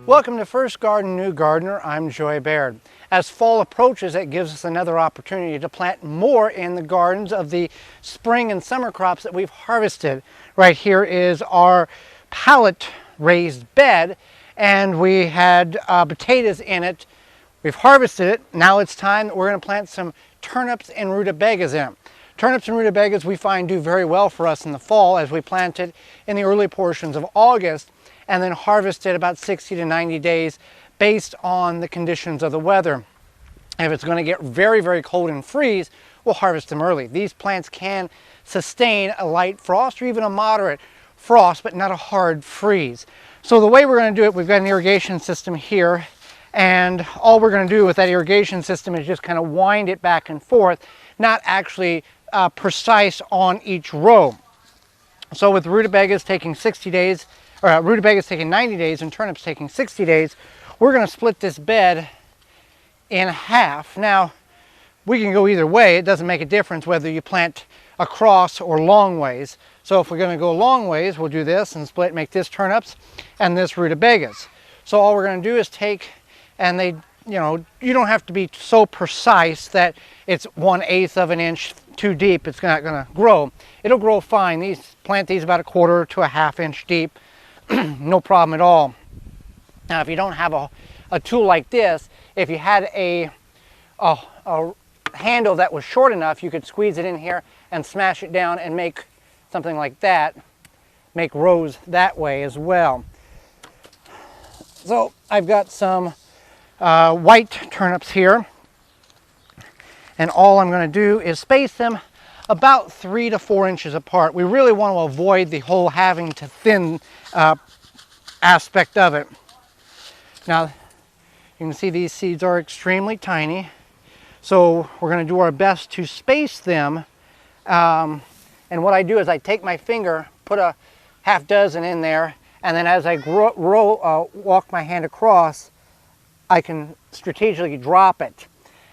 Welcome to First Garden, New Gardener. I'm Joy Baird. As fall approaches, it gives us another opportunity to plant more in the gardens of the spring and summer crops that we've harvested. Right here is our pallet raised bed, and we had potatoes in it. We've harvested it. Now it's time that we're going to plant some turnips and rutabagas in it. Turnips and rutabagas we find do very well for us in the fall, as we plant it in the early portions of August and then harvest it about 60 to 90 days based on the conditions of the weather. If it's going to get very, very cold and freeze, we'll harvest them early. These plants can sustain a light frost or even a moderate frost, but not a hard freeze. So the way we're going to do it, we've got an irrigation system here, and all we're going to do with that irrigation system is just kind of wind it back and forth, not actually precise on each row. So with rutabagas taking 60 days, or rutabagas taking 90 days and turnips taking 60 days, we're going to split this bed in half. Now, we can go either way. It doesn't make a difference whether you plant across or long ways. So if we're going to go long ways, we'll do this and split, make this turnips and this rutabagas. So all we're going to do is take, and they, you know, you don't have to be so precise that it's 1/8 of an inch too deep. It's not going to grow. It'll grow fine. Plant these about 1/4 to 1/2 inch deep. No problem at all. Now, if you don't have a tool like this, if you had a handle that was short enough, you could squeeze it in here and smash it down and make something like that, make rows that way as well. So I've got some white turnips here, and all I'm going to do is space them about 3 to 4 inches apart. We really want to avoid the whole having to thin aspect of it. Now, you can see these seeds are extremely tiny, so we're going to do our best to space them. And what I do is I take my finger, put a half dozen in there, and then as I walk my hand across, I can strategically drop it.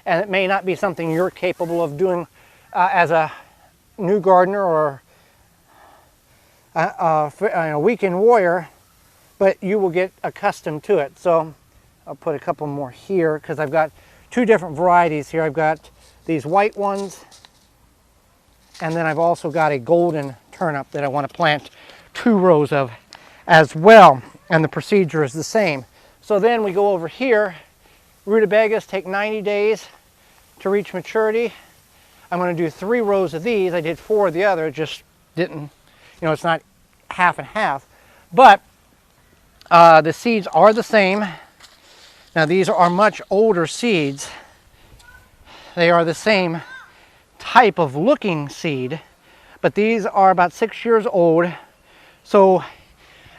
And it may not be something you're capable of doing as a new gardener or a weekend warrior, but you will get accustomed to it. So I'll put a couple more here because I've got two different varieties here. I've got these white ones, and then I've also got a golden turnip that I want to plant 2 rows of as well, and the procedure is the same. So then we go over here. Rutabagas take 90 days to reach maturity. I'm going to do 3 rows of these. I did 4 of the other. It just didn't, you know, it's not half and half. But the seeds are the same. Now these are much older seeds. They are the same type of looking seed, but these are about 6 years old. So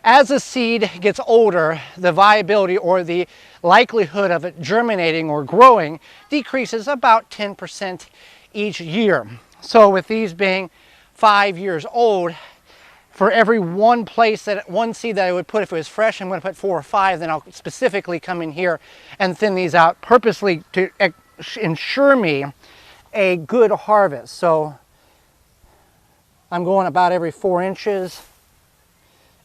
as a seed gets older, the viability or the likelihood of it germinating or growing decreases about 10% each year. So with these being 5 years old, for every one seed that I would put, if it was fresh, I'm going to put 4 or 5, then I'll specifically come in here and thin these out purposely to ensure me a good harvest. So I'm going about every 4 inches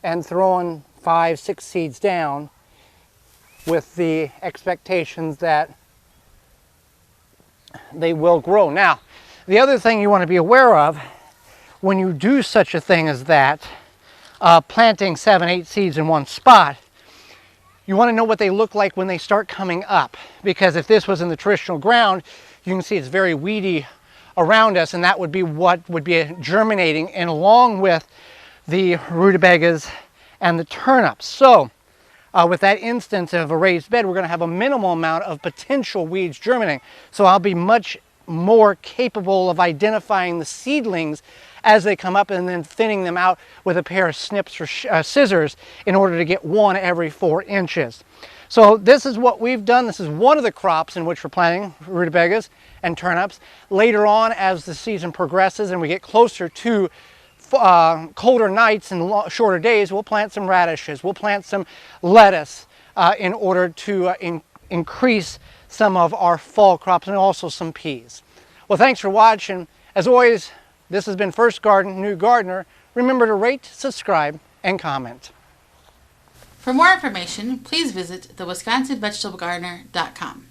and throwing 5, 6 seeds down with the expectations that they will grow. Now, the other thing you want to be aware of when you do such a thing as that, planting 7, 8 seeds in one spot, you want to know what they look like when they start coming up. Because if this was in the traditional ground, you can see it's very weedy around us, and that would be what would be germinating and along with the rutabagas and the turnips. So with that instance of a raised bed, we're going to have a minimal amount of potential weeds germinating. So I'll be much more capable of identifying the seedlings as they come up and then thinning them out with a pair of snips or scissors in order to get 1 every 4 inches. So this is what we've done. This is one of the crops in which we're planting rutabagas and turnips. Later on, as the season progresses and we get closer to colder nights and shorter days, we'll plant some radishes, we'll plant some lettuce in order to increase some of our fall crops, and also some peas. Well, thanks for watching. As always, this has been First Garden, New Gardener. Remember to rate, subscribe, and comment. For more information, please visit thewisconsinvegetablegardener.com.